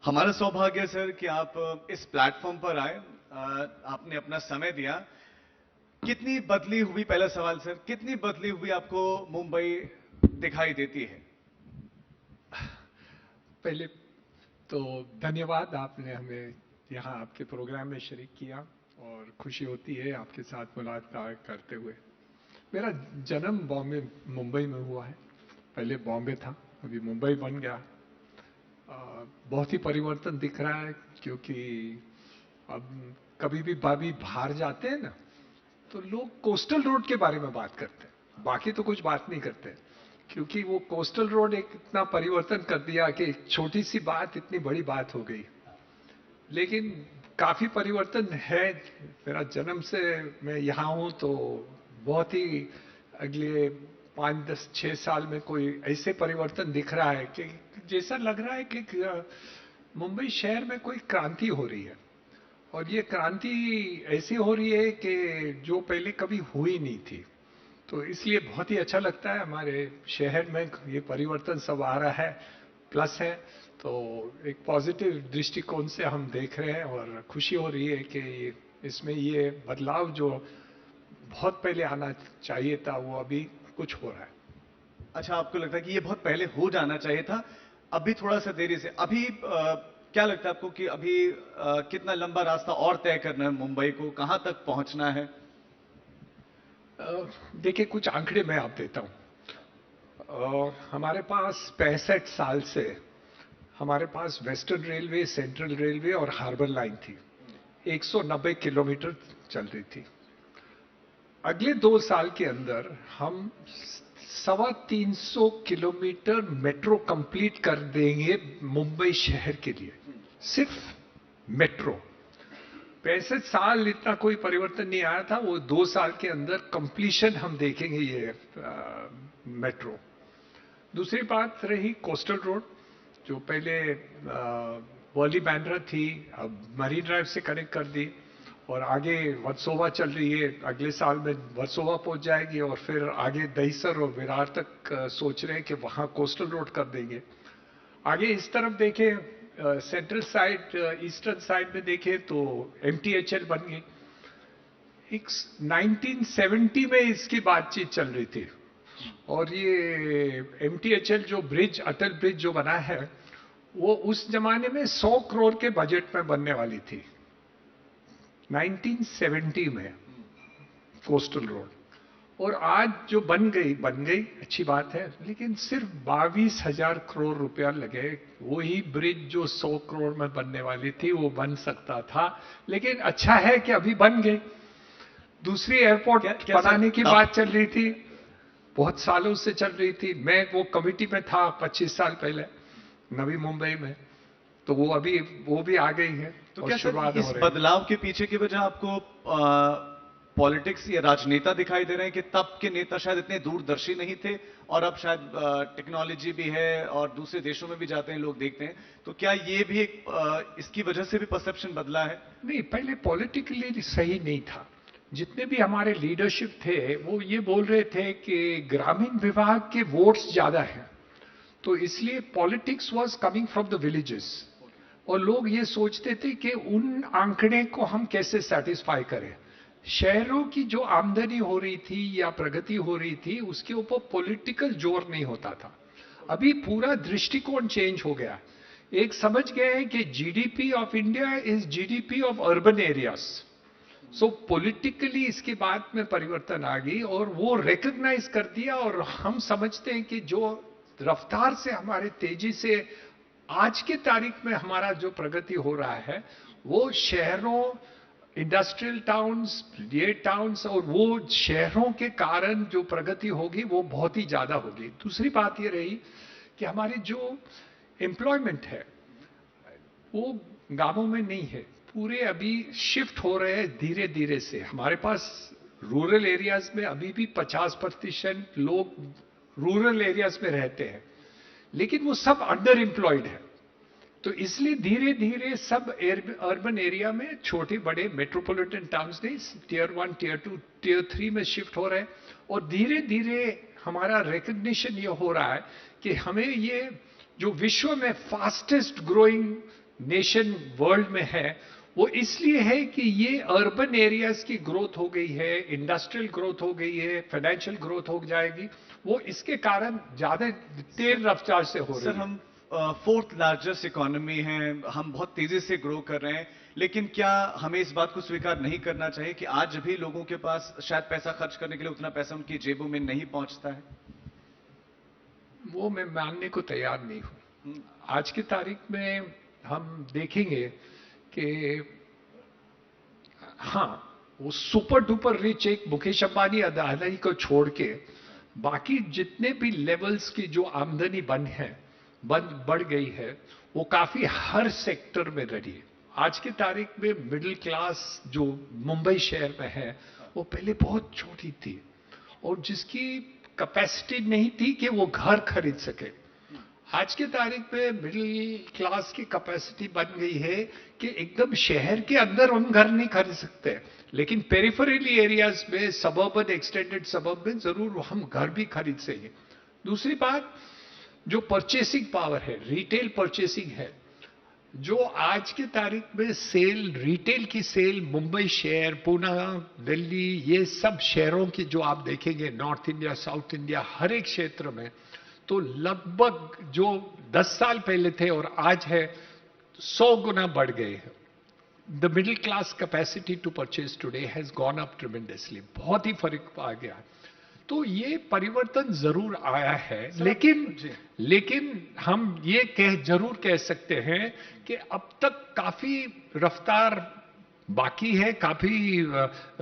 हमारा सौभाग्य है सर कि आप इस प्लेटफॉर्म पर आए। आपने अपना समय दिया। कितनी बदली हुई, पहला सवाल सर, कितनी बदली हुई आपको मुंबई दिखाई देती है? पहले तो धन्यवाद, आपने हमें यहाँ आपके प्रोग्राम में शरीक किया और खुशी होती है आपके साथ मुलाकात करते हुए। मेरा जन्म बॉम्बे मुंबई में हुआ है। पहले बॉम्बे था, अभी मुंबई बन गया। बहुत ही परिवर्तन दिख रहा है, क्योंकि अब कभी भी भाभी बाहर जाते हैं ना, तो लोग कोस्टल रोड के बारे में बात करते हैं, बाकी तो कुछ बात नहीं करते। क्योंकि वो कोस्टल रोड एक इतना परिवर्तन कर दिया कि एक छोटी सी बात इतनी बड़ी बात हो गई। लेकिन काफी परिवर्तन है। मेरा जन्म से मैं यहाँ हूँ, तो बहुत ही अगले 5, 10, 6 साल में कोई ऐसे परिवर्तन दिख रहा है कि जैसा लग रहा है कि मुंबई शहर में कोई क्रांति हो रही है। और ये क्रांति ऐसी हो रही है कि जो पहले कभी हुई नहीं थी। तो इसलिए बहुत ही अच्छा लगता है, हमारे शहर में ये परिवर्तन सब आ रहा है, प्लस है। तो एक पॉजिटिव दृष्टिकोण से हम देख रहे हैं और खुशी हो रही है कि इसमें ये बदलाव जो बहुत पहले आना चाहिए था, वो अभी कुछ हो रहा है। अच्छा, आपको लगता है कि ये बहुत पहले हो जाना चाहिए था, अभी थोड़ा सा देरी से? अभी क्या लगता है आपको कि अभी कितना लंबा रास्ता और तय करना है मुंबई को, कहां तक पहुंचना है? देखिए, कुछ आंकड़े मैं आप देता हूँ। हमारे पास 65 साल से हमारे पास वेस्टर्न रेलवे, सेंट्रल रेलवे और हार्बर लाइन थी। 190 किलोमीटर चल रही थी। अगले 2 साल के अंदर हम 325 किलोमीटर मेट्रो कंप्लीट कर देंगे मुंबई शहर के लिए, सिर्फ मेट्रो। 65 साल इतना कोई परिवर्तन नहीं आया था, वो 2 साल के अंदर कंप्लीशन हम देखेंगे ये मेट्रो। दूसरी बात रही कोस्टल रोड, जो पहले वर्ली बैंड्रा थी, अब मरीन ड्राइव से कनेक्ट कर दी और आगे वर्सोवा चल रही है। अगले साल में वर्सोवा पहुंच जाएगी और फिर आगे दहीसर और विरार तक सोच रहे हैं कि वहां कोस्टल रोड कर देंगे। आगे इस तरफ देखें, सेंट्रल साइड, ईस्टर्न साइड में देखें तो MTHL बन गई। 1970 में इसकी बातचीत चल रही थी और ये MTHL जो ब्रिज, अटल ब्रिज जो बना है, वो उस जमाने में 100 करोड़ के बजट में बनने वाली थी, 1970 में, कोस्टल रोड। और आज जो बन गई अच्छी बात है, लेकिन सिर्फ 22,000 करोड़ रुपया लगे। वही ब्रिज जो 100 करोड़ में बनने वाली थी, वो बन सकता था। लेकिन अच्छा है कि अभी बन गई। दूसरी एयरपोर्ट बनाने की बात चल रही थी, बहुत सालों से चल रही थी। मैं वो कमिटी में था 25 साल पहले, नवी मुंबई में। तो वो भी आ गई है। तो क्या सर इस बदलाव के पीछे की वजह आपको पॉलिटिक्स या राजनेता दिखाई दे रहे हैं कि तब के नेता शायद इतने दूरदर्शी नहीं थे और अब शायद टेक्नोलॉजी भी है और दूसरे देशों में भी जाते हैं लोग, देखते हैं, तो क्या ये भी एक इसकी वजह से भी परसेप्शन बदला है? नहीं, पहले पॉलिटिकली सही नहीं था। जितने भी हमारे लीडरशिप थे, वो ये बोल रहे थे कि ग्रामीण विभाग के वोट्स ज्यादा हैं, तो इसलिए politics was coming from the villages. और लोग ये सोचते थे कि उन आंकड़े को हम कैसे सेटिस्फाई करें। शहरों की जो आमदनी हो रही थी या प्रगति हो रही थी, उसके ऊपर पॉलिटिकल जोर नहीं होता था। अभी पूरा दृष्टिकोण चेंज हो गया। एक समझ गए हैं कि GDP of India is GDP of urban areas. So politically इसके बाद में परिवर्तन आ गई और वो रिकॉग्नाइज कर दिया। और हम समझते हैं कि जो रफ्तार से, हमारे तेजी से आज के तारीख में हमारा जो प्रगति हो रहा है, वो शहरों, इंडस्ट्रियल टाउन्स, ये टाउन्स, और वो शहरों के कारण जो प्रगति होगी वो बहुत ही ज्यादा होगी। दूसरी बात ये रही कि हमारी जो एम्प्लॉयमेंट है वो गांवों में नहीं है, पूरे अभी शिफ्ट हो रहे हैं धीरे धीरे से। हमारे पास रूरल एरियाज में अभी भी 50% लोग रूरल एरियाज में रहते हैं, लेकिन वो सब अंडर एम्प्लॉयड है। तो इसलिए धीरे धीरे सब अर्बन एरिया में, छोटे बड़े मेट्रोपॉलिटन टाउन्स नहीं, टियर 1, टियर 2, टियर 3 में शिफ्ट हो रहे हैं। और धीरे धीरे हमारा रिकग्निशन ये हो रहा है कि हमें ये जो विश्व में फास्टेस्ट ग्रोइंग नेशन वर्ल्ड में है वो इसलिए है कि ये अर्बन एरियाज की ग्रोथ हो गई है, इंडस्ट्रियल ग्रोथ हो गई है, फाइनेंशियल ग्रोथ हो जाएगी, वो इसके कारण ज्यादा तेज रफ्तार से हो रही सर, है। हम फोर्थ लार्जेस्ट इकोनॉमी हैं, हम बहुत तेजी से ग्रो कर रहे हैं, लेकिन क्या हमें इस बात को स्वीकार नहीं करना चाहिए कि आज भी लोगों के पास शायद पैसा खर्च करने के लिए उतना पैसा उनकी जेबों में नहीं पहुंचता है? वो मैं मानने को तैयार नहीं हूं। हम्म, आज की तारीख में हम देखेंगे कि हाँ, वो सुपर डुपर रिच एक मुकेश अंबानी अदानी को छोड़ के बाकी जितने भी लेवल्स की जो आमदनी बढ़ गई है, वो काफी हर सेक्टर में रही है। आज की तारीख में मिडिल क्लास जो मुंबई शहर में है, वो पहले बहुत छोटी थी और जिसकी कैपेसिटी नहीं थी कि वो घर खरीद सके। आज की तारीख में मिडिल क्लास की कैपेसिटी बन गई है कि एकदम शहर के अंदर हम घर नहीं खरीद सकते, लेकिन पेरिफेरली एरियाज में, सबर्बन, एक्सटेंडेड सबर्ब में जरूर हम घर भी खरीद सकेंगे। दूसरी बात, जो परचेसिंग पावर है, रिटेल परचेसिंग है, जो आज की तारीख में सेल, रिटेल की सेल मुंबई शहर, पुणे, दिल्ली, ये सब शहरों की जो आप देखेंगे, नॉर्थ इंडिया, साउथ इंडिया, हर एक क्षेत्र में, तो लगभग जो 10 साल पहले थे और आज है 100 गुना बढ़ गए हैं। The middle class capacity to purchase today has gone up tremendously, बहुत ही फर्क आ गया। तो ये परिवर्तन जरूर आया है, लेकिन हम ये जरूर कह सकते हैं कि अब तक काफी रफ्तार बाकी है, काफी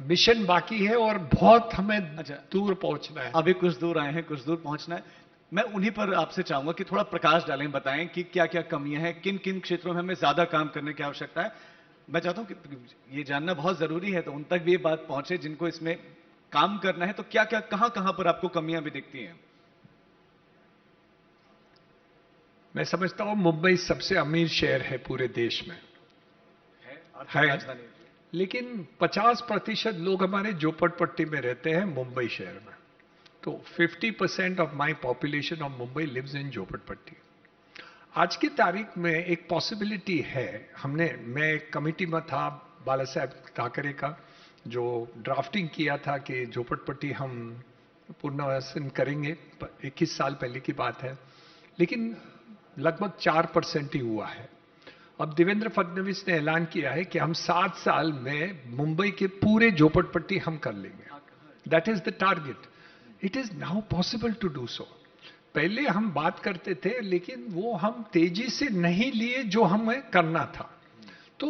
मिशन बाकी है और बहुत हमें दूर पहुंचना है। अभी कुछ दूर आए हैं, कुछ दूर पहुंचना है। मैं उन्हीं पर आपसे चाहूंगा कि थोड़ा प्रकाश डालें, बताएं कि क्या क्या कमियां हैं, किन किन क्षेत्रों में हमें ज्यादा काम करने की आवश्यकता है। मैं चाहता हूं कि ये जानना बहुत जरूरी है, तो उन तक भी ये बात पहुंचे जिनको इसमें काम करना है। तो क्या क्या, कहां कहां पर आपको कमियां भी दिखती हैं? मैं समझता हूं मुंबई सबसे अमीर शहर है पूरे देश में, है, लेकिन 50% लोग हमारे झोपड़पट्टी में रहते हैं मुंबई शहर में। तो 50% of my population of Mumbai lives in झोपड़पट्टी। आज की तारीख में एक पॉसिबिलिटी है, मैं एक कमिटी में था बाला साहब ठाकरे का, जो ड्राफ्टिंग किया था कि झोपड़पट्टी हम पुनर्वासन करेंगे, 21 साल पहले की बात है, लेकिन लगभग 4% ही हुआ है। अब देवेंद्र फडणवीस ने ऐलान किया है कि हम 7 साल में मुंबई के पूरे झोपड़पट्टी हम कर लेंगे। That is the target. It is now possible to do so. पहले हम बात करते थे, लेकिन वो हम तेजी से नहीं लिए जो हमें करना था। तो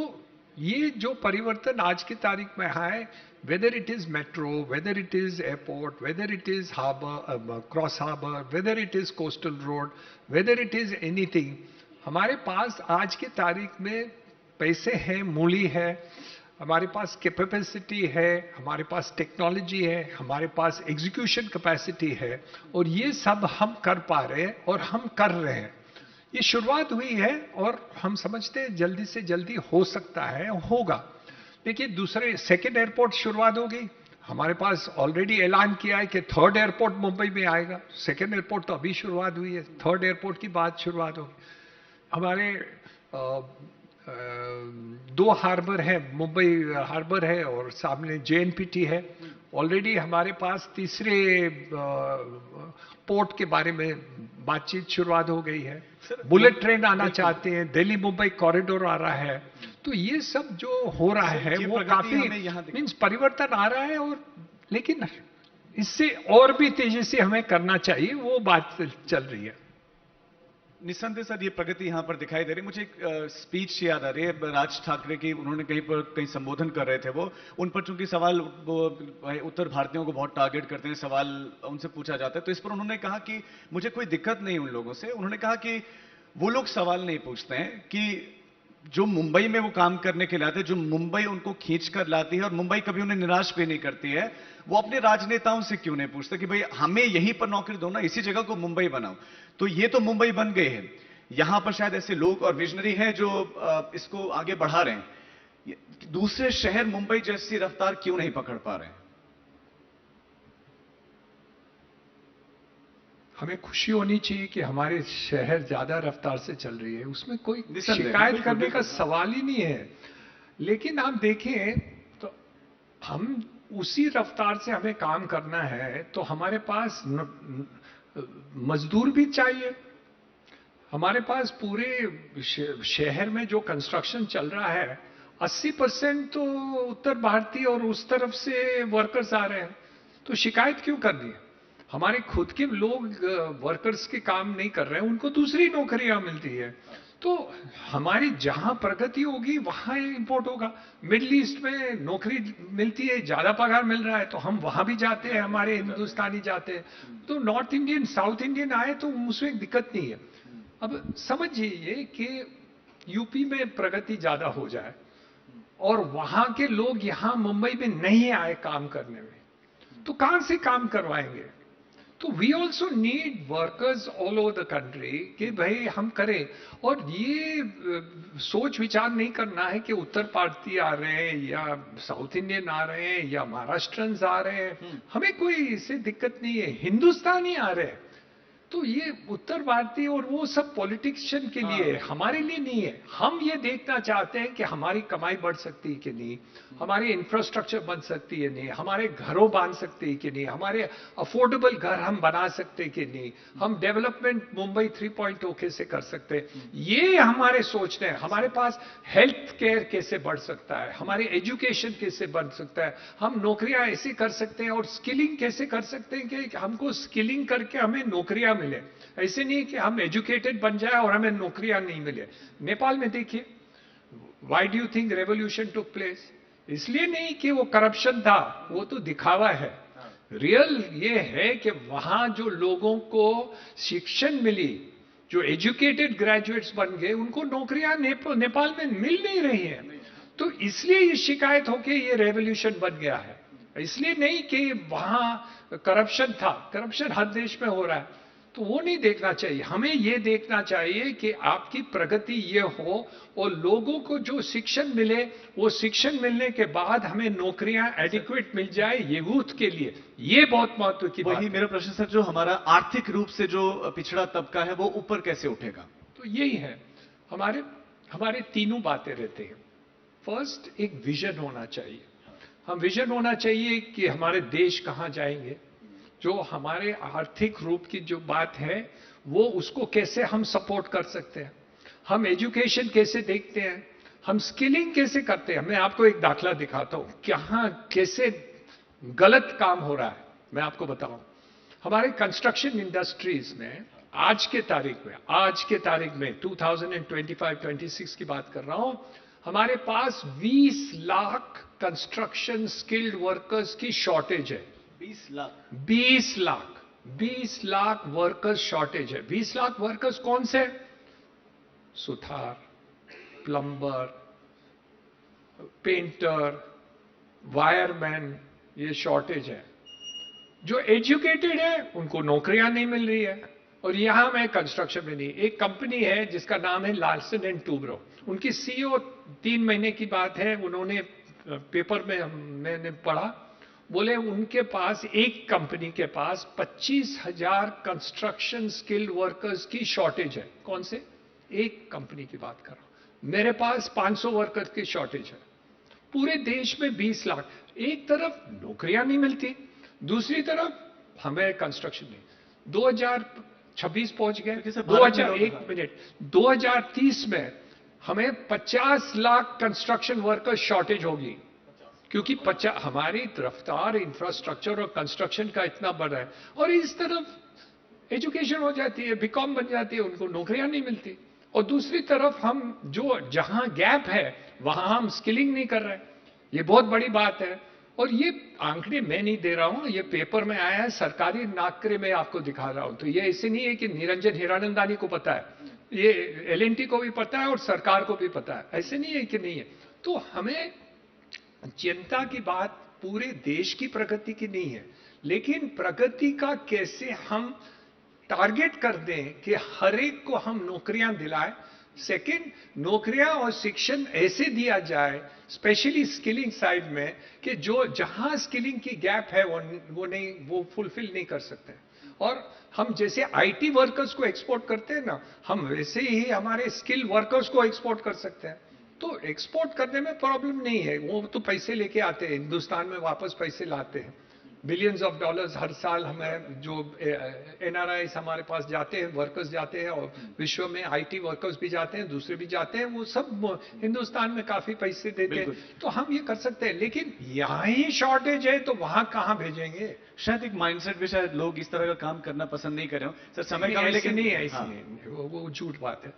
ये जो परिवर्तन आज की तारीख में है, whether it is metro, whether it is airport, whether it is harbour, cross harbour, whether it is coastal road, whether it is anything, हमारे पास आज की तारीख में पैसे हैं, मूली है, हमारे पास कैपेसिटी है, हमारे पास टेक्नोलॉजी है, हमारे पास एग्जीक्यूशन कैपेसिटी है, और ये सब हम कर पा रहे हैं और हम कर रहे हैं। ये शुरुआत हुई है और हम समझते हैं जल्दी से जल्दी हो सकता है, होगा। देखिए, दूसरे सेकेंड एयरपोर्ट शुरुआत हो गई, हमारे पास ऑलरेडी ऐलान किया है कि थर्ड एयरपोर्ट मुंबई में आएगा। सेकेंड एयरपोर्ट तो अभी शुरुआत हुई है, थर्ड एयरपोर्ट की बात शुरुआत होगी। हमारे 2 हार्बर है, मुंबई हार्बर है और सामने JNPT है। ऑलरेडी हमारे पास तीसरे पोर्ट के बारे में बातचीत शुरुआत हो गई है। बुलेट ट्रेन आना चाहते हैं, दिल्ली मुंबई कॉरिडोर आ रहा है। तो ये सब जो हो रहा है वो काफी मीन्स परिवर्तन आ रहा है, और लेकिन इससे और भी तेजी से हमें करना चाहिए, वो बात चल रही है। निस्संदेह सर, ये प्रगति यहां पर दिखाई दे रही है। मुझे एक स्पीच याद आ रही है राज ठाकरे की, उन्होंने कहीं संबोधन कर रहे थे वो, उन पर चूंकि सवाल वो उत्तर भारतीयों को बहुत टारगेट करते हैं, सवाल उनसे पूछा जाता है, तो इस पर उन्होंने कहा कि मुझे कोई दिक्कत नहीं उन लोगों से। उन्होंने कहा कि वो लोग सवाल नहीं पूछते हैं कि जो मुंबई में वो काम करने के लिए आते हैं, जो मुंबई उनको खींच कर लाती है और मुंबई कभी उन्हें निराश भी नहीं करती है, वो अपने राजनेताओं से क्यों नहीं पूछते कि भाई हमें यहीं पर नौकरी दो ना, इसी जगह को मुंबई बनाओ। तो ये तो मुंबई बन गई है, यहां पर शायद ऐसे लोग और विजनरी हैं जो इसको आगे बढ़ा रहे हैं। दूसरे शहर मुंबई जैसी रफ्तार क्यों नहीं पकड़ पा रहे हैं? हमें खुशी होनी चाहिए कि हमारे शहर ज्यादा रफ्तार से चल रही है, उसमें कोई निसंदेह, शिकायत बिल्कुल, करने का बिल्कुल। सवाल ही नहीं है। लेकिन आप देखें तो हम उसी रफ्तार से हमें काम करना है, तो हमारे पास मजदूर भी चाहिए। हमारे पास पूरे शहर में जो कंस्ट्रक्शन चल रहा है 80% तो उत्तर भारतीय और उस तरफ से वर्कर्स आ रहे हैं, तो शिकायत क्यों करनी है? हमारे खुद के लोग वर्कर्स के काम नहीं कर रहे हैं, उनको दूसरी नौकरियां मिलती है। तो हमारी जहां प्रगति होगी वहां इंपोर्ट होगा। मिडिल ईस्ट में नौकरी मिलती है, ज्यादा पगार मिल रहा है, तो हम वहां भी जाते हैं, हमारे हिंदुस्तानी जाते हैं। तो नॉर्थ इंडियन साउथ इंडियन आए तो उसमें दिक्कत नहीं है। अब समझिए कि यूपी में प्रगति ज्यादा हो जाए और वहां के लोग यहां मुंबई में नहीं आए काम करने में, तो कहां से काम करवाएंगे? तो we also need workers all over the country कि भाई हम करें। और ये सोच विचार नहीं करना है कि उत्तर भारतीय आ रहे हैं या साउथ इंडियन आ रहे हैं या महाराष्ट्रन्स आ रहे हैं, हमें कोई इससे दिक्कत नहीं है, हिंदुस्तानी आ रहे हैं। तो ये उत्तर भारतीय और वो सब पॉलिटिशियन के लिए है, हमारे लिए नहीं है। हम ये देखना चाहते हैं कि हमारी कमाई बढ़ सकती है कि नहीं, हमारी इंफ्रास्ट्रक्चर बन सकती है नहीं, हमारे घरों बांध सकते हैं कि नहीं, हमारे अफोर्डेबल घर हम बना सकते हैं कि नहीं, हम डेवलपमेंट मुंबई 3.0 कैसे कर सकते हैं, ये हमारे सोचने हैं। हमारे पास हेल्थ केयर कैसे बढ़ सकता है, हमारी एजुकेशन कैसे बढ़ सकता है, हम नौकरियां ऐसे कर सकते हैं और स्किलिंग कैसे कर सकते हैं कि हमको स्किलिंग करके हमें नौकरियां मिले। ऐसे नहीं कि हम एजुकेटेड बन जाए और हमें नौकरियां नहीं मिले। नेपाल में देखिए, why do you think revolution took place? इसलिए नहीं कि वो करप्शन था, वो तो दिखावा है। रियल ये है कि वहां जो लोगों को शिक्षण मिली, जो एजुकेटेड ग्रेजुएट्स बन गए, उनको नौकरियां नेपाल में मिल नहीं रही है। तो इसलिए ये शिकायत होके ये रेवोल्यूशन बन गया है, इसलिए नहीं कि वहां करप्शन था। करप्शन हर देश में हो रहा है, तो वो नहीं देखना चाहिए। हमें ये देखना चाहिए कि आपकी प्रगति ये हो और लोगों को जो शिक्षण मिले, वो शिक्षण मिलने के बाद हमें नौकरियां एडिक्वेट मिल जाए यूथ के लिए। ये बहुत महत्व की बात वही है। मेरा प्रश्न सर, जो हमारा आर्थिक रूप से जो पिछड़ा तबका है वो ऊपर कैसे उठेगा? तो यही है, हमारे हमारे तीनों बातें रहते हैं। फर्स्ट, एक विजन होना चाहिए। हम विजन होना चाहिए कि हमारे देश कहां जाएंगे, जो हमारे आर्थिक रूप की जो बात है वो उसको कैसे हम सपोर्ट कर सकते हैं, हम एजुकेशन कैसे देखते हैं, हम स्किलिंग कैसे करते हैं। मैं आपको एक दाखला दिखाता हूं कहां कैसे गलत काम हो रहा है। मैं आपको बताऊं, हमारे कंस्ट्रक्शन इंडस्ट्रीज में आज के तारीख में 2025-26 की बात कर रहा हूं, हमारे पास 20 लाख कंस्ट्रक्शन स्किल्ड वर्कर्स की शॉर्टेज है। 20 लाख? 20 लाख वर्कर्स शॉर्टेज है। 20 लाख वर्कर्स कौन से? सुथार, प्लम्बर, पेंटर, वायरमैन, ये शॉर्टेज है। जो एजुकेटेड है उनको नौकरियां नहीं मिल रही है। और यहां मैं कंस्ट्रक्शन में नहीं, एक कंपनी है जिसका नाम है लार्सन एंड टूब्रो, उनकी सीईओ 3 महीने की बात है, उन्होंने पेपर में मैंने पढ़ा, बोले उनके पास, एक कंपनी के पास 25,000 कंस्ट्रक्शन स्किल्ड वर्कर्स की शॉर्टेज है। कौन से? एक कंपनी की बात कर रहा हूं। मेरे पास 500 वर्कर्स की शॉर्टेज है। पूरे देश में 20 लाख। एक तरफ नौकरियां नहीं मिलती, दूसरी तरफ हमें कंस्ट्रक्शन नहीं। 2026 पहुंच गए, 2030 में हमें 50 लाख कंस्ट्रक्शन वर्कर्स शॉर्टेज होगी, क्योंकि हमारी रफ्तार इंफ्रास्ट्रक्चर और कंस्ट्रक्शन का इतना बढ़ रहा है। और इस तरफ एजुकेशन हो जाती है, बीकॉम बन जाती है, उनको नौकरियां नहीं मिलती। और दूसरी तरफ हम जो जहां गैप है वहां हम स्किलिंग नहीं कर रहे। ये बहुत बड़ी बात है। और ये आंकड़े मैं नहीं दे रहा हूं, ये पेपर में आया है, सरकारी नाकरे में आपको दिखा रहा हूं। तो ये ऐसे नहीं है कि निरंजन हीरानंदानी को पता है, ये एलएनटी को भी पता है और सरकार को भी पता है, ऐसे नहीं है कि नहीं है। तो हमें चिंता की बात पूरे देश की प्रगति की नहीं है, लेकिन प्रगति का कैसे हम टारगेट कर दें कि हर एक को हम नौकरियां दिलाएं। सेकंड, नौकरियां और शिक्षण ऐसे दिया जाए, स्पेशली स्किलिंग साइड में, कि जो जहां स्किलिंग की गैप है वो फुलफिल नहीं कर सकते। और हम जैसे आईटी वर्कर्स को एक्सपोर्ट करते हैं ना, हम वैसे ही हमारे स्किल वर्कर्स को एक्सपोर्ट कर सकते हैं। तो एक्सपोर्ट करने में प्रॉब्लम नहीं है, वो तो पैसे लेके आते हैं, हिंदुस्तान में वापस पैसे लाते हैं। बिलियंस ऑफ डॉलर्स हर साल हमें जो एनआरआईस हमारे पास जाते हैं, वर्कर्स जाते हैं, और विश्व में आईटी वर्कर्स भी जाते हैं, दूसरे भी जाते हैं, वो सब हिंदुस्तान में काफी पैसे देते हैं। तो हम ये कर सकते हैं, लेकिन यहाँ ही शॉर्टेज है तो वहां कहाँ भेजेंगे? शायद एक माइंडसेट भी, शायद लोग इस तरह का काम करना पसंद नहीं कर रहे हो सर, समय का, लेकिन नहीं ऐसी नहीं, वो झूठ बात है,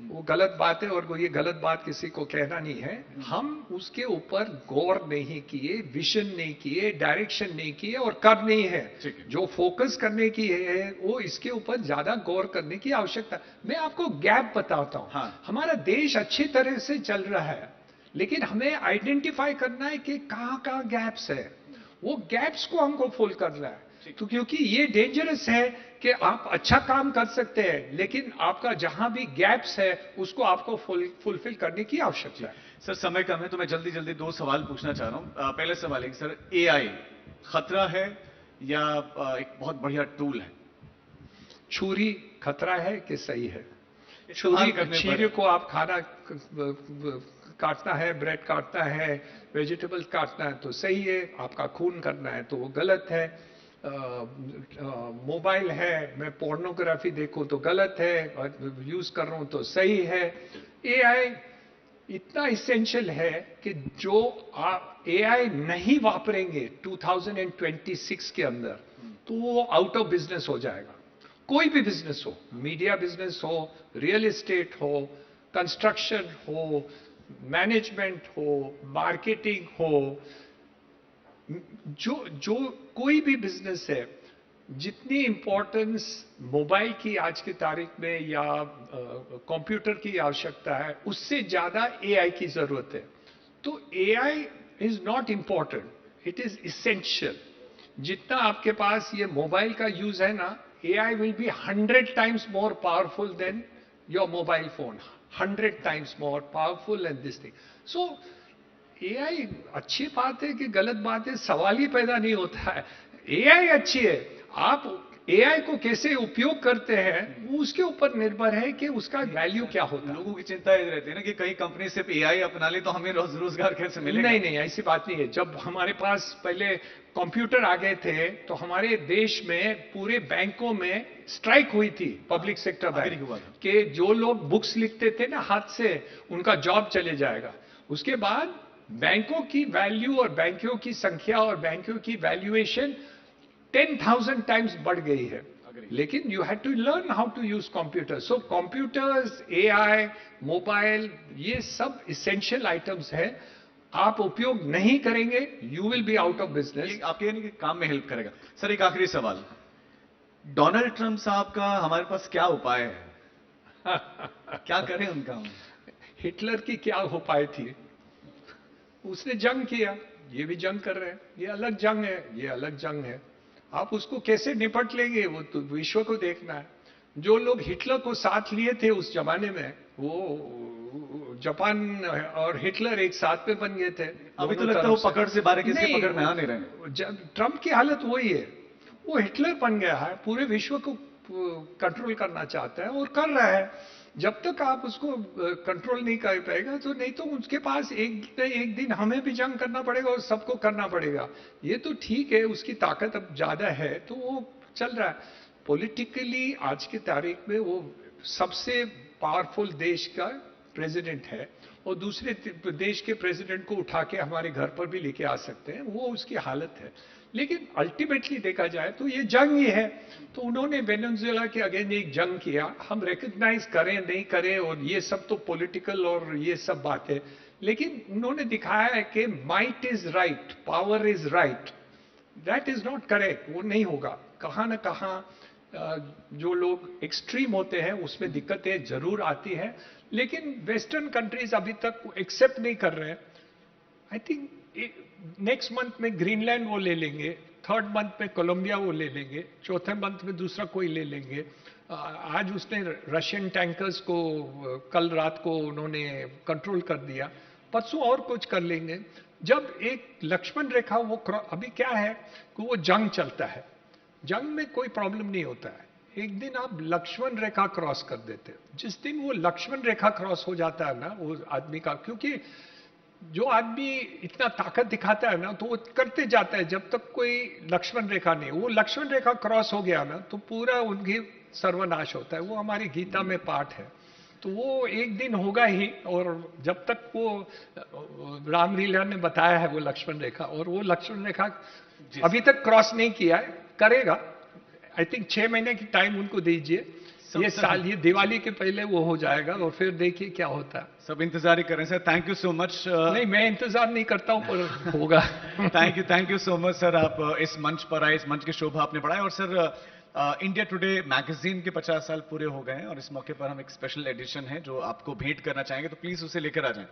वो गलत बात है, और ये गलत बात किसी को कहना नहीं है। हम उसके ऊपर गौर नहीं किए, विजन नहीं किए, डायरेक्शन नहीं किए, और कर नहीं है। जो फोकस करने की है वो इसके ऊपर ज्यादा गौर करने की आवश्यकता। मैं आपको गैप बताता हूं। हाँ। हमारा देश अच्छी तरह से चल रहा है, लेकिन हमें आइडेंटिफाई करना है कि कहां कहां गैप्स है, वो गैप्स को हमको फुल करना है। तो क्योंकि ये डेंजरस है कि आप अच्छा काम कर सकते हैं, लेकिन आपका जहां भी गैप्स है उसको आपको फुलफिल करने की आवश्यकता है। सर समय कम है तो मैं जल्दी जल्दी 2 सवाल पूछना चाह रहा हूं। पहले सवाल है कि सर, एआई खतरा है या एक बहुत बढ़िया टूल है? छुरी खतरा है कि सही है? छुरी को आप खाना काटना है, ब्रेड काटना है, वेजिटेबल्स काटना है तो सही है, आपका खून करना है तो वो गलत है। मोबाइल है, मैं पोर्नोग्राफी देखूं तो गलत है, और यूज कर रहा हूं तो सही है। एआई इतना इसेंशियल है कि जो एआई नहीं वापरेंगे 2026 के अंदर, तो वो आउट ऑफ बिजनेस हो जाएगा। कोई भी बिजनेस हो, मीडिया बिजनेस हो, रियल एस्टेट हो, कंस्ट्रक्शन हो, मैनेजमेंट हो, मार्केटिंग हो, जो कोई भी बिजनेस है, जितनी इंपॉर्टेंस मोबाइल की आज की तारीख में या कंप्यूटर की आवश्यकता है, उससे ज्यादा एआई की जरूरत है। तो AI is not important, it is essential. जितना आपके पास ये मोबाइल का यूज है ना, AI will be 100 times more powerful than your mobile phone, 100 times more powerful and this thing. So AI अच्छी बात है कि गलत बात है, सवाल ही पैदा नहीं होता है। एआई अच्छी है, आप एआई को कैसे उपयोग करते हैं वो उसके ऊपर निर्भर है कि उसका वैल्यू क्या होता है। लोगों की चिंता ये रहती है ना कि कई कंपनी सिर्फ एआई अपना ले तो हमें रोजगार कैसे मिलेगा? नहीं नहीं, ऐसी बात नहीं है। जब हमारे पास पहले कंप्यूटर आ गए थे तो हमारे देश में पूरे बैंकों में स्ट्राइक हुई थी, पब्लिक सेक्टर बैंक, कि जो लोग बुक्स लिखते थे ना हाथ से, उनका जॉब चले जाएगा। उसके बाद बैंकों की वैल्यू और बैंकों की संख्या और बैंकों की वैल्यूएशन 10,000 टाइम्स बढ़ गई है। लेकिन you have to learn how to use computer. So computers, AI, mobile, ये सब इसेंशियल आइटम्स हैं। आप उपयोग नहीं करेंगे, you will be out of business. आपके यानी कि काम में हेल्प करेगा। सर एक आखिरी सवाल, डोनाल्ड ट्रंप साहब का हमारे पास क्या उपाय है? क्या करें उनका? हिटलर की क्या उपाय थी? उसने जंग किया, ये भी जंग कर रहे हैं, ये अलग जंग है, ये अलग जंग है। आप उसको कैसे निपट लेंगे वो तो विश्व को देखना है। जो लोग हिटलर को साथ लिए थे उस जमाने में, वो जापान और हिटलर एक साथ में बन गए थे। अभी तो लगता है वो पकड़ से बाहर, किसी पकड़ में आ नहीं रहे। ट्रंप की हालत वही है, वो हिटलर बन गया है, पूरे विश्व को कंट्रोल करना चाहता है और कर रहा है। जब तक आप उसको कंट्रोल नहीं कर पाएगा तो नहीं, तो उसके पास एक दिन हमें भी जंग करना पड़ेगा और सबको करना पड़ेगा। ये तो ठीक है, उसकी ताकत अब ज्यादा है तो वो चल रहा है। पॉलिटिकली आज की तारीख में वो सबसे पावरफुल देश का प्रेसिडेंट है, और दूसरे देश के प्रेसिडेंट को उठा के हमारे घर पर भी लेके आ सकते हैं, वो उसकी हालत है। लेकिन अल्टीमेटली देखा जाए तो ये जंग ही है। तो उन्होंने वेनेजुएला के अगेंस्ट एक जंग किया, हम रिकॉग्नाइज करें नहीं करें और ये सब तो पॉलिटिकल और ये सब बात है, लेकिन उन्होंने दिखाया है कि might is right, power is right. That is not correct, वो नहीं होगा। कहां ना कहां जो लोग एक्सट्रीम होते हैं उसमें दिक्कतें जरूर आती हैं, लेकिन वेस्टर्न कंट्रीज अभी तक एक्सेप्ट नहीं कर रहे हैं। आई थिंक नेक्स्ट मंथ में ग्रीनलैंड वो ले लेंगे, थर्ड मंथ में कोलंबिया वो ले लेंगे, चौथे मंथ में दूसरा कोई ले लेंगे। आज उसने रशियन टैंकर्स को कल रात को उन्होंने कंट्रोल कर दिया, परसों और कुछ कर लेंगे। जब एक लक्ष्मण रेखा वो अभी क्या है कि वो जंग चलता है, जंग में कोई प्रॉब्लम नहीं होता है, एक दिन आप लक्ष्मण रेखा क्रॉस कर देते हो। जिस दिन वो लक्ष्मण रेखा क्रॉस हो जाता है ना वो आदमी का, क्योंकि जो आदमी इतना ताकत दिखाता है ना तो वो करते जाता है जब तक कोई लक्ष्मण रेखा नहीं, वो लक्ष्मण रेखा क्रॉस हो गया ना तो पूरा उनकी सर्वनाश होता है। वो हमारी गीता में पाठ है, तो वो एक दिन होगा ही। और जब तक वो रामलीला ने बताया है वो लक्ष्मण रेखा, और वो लक्ष्मण रेखा अभी तक क्रॉस नहीं किया है, करेगा। आई थिंक 6 महीने की टाइम उनको दीजिए, ये साल, ये दिवाली के पहले वो हो जाएगा, और फिर देखिए क्या होता है। सब इंतजार ही कर रहे हैं sir. Thank you so much. नहीं, मैं इंतजार नहीं करता हूं, पर होगा। Thank you so much sir, आप इस मंच पर आए, इस मंच की शोभा आपने बढ़ाई। और सर इंडिया टुडे मैगजीन के 50 साल पूरे हो गए हैं और इस मौके पर हम एक स्पेशल एडिशन है जो आपको भेंट करना चाहेंगे, तो प्लीज उसे लेकर आ जाएं।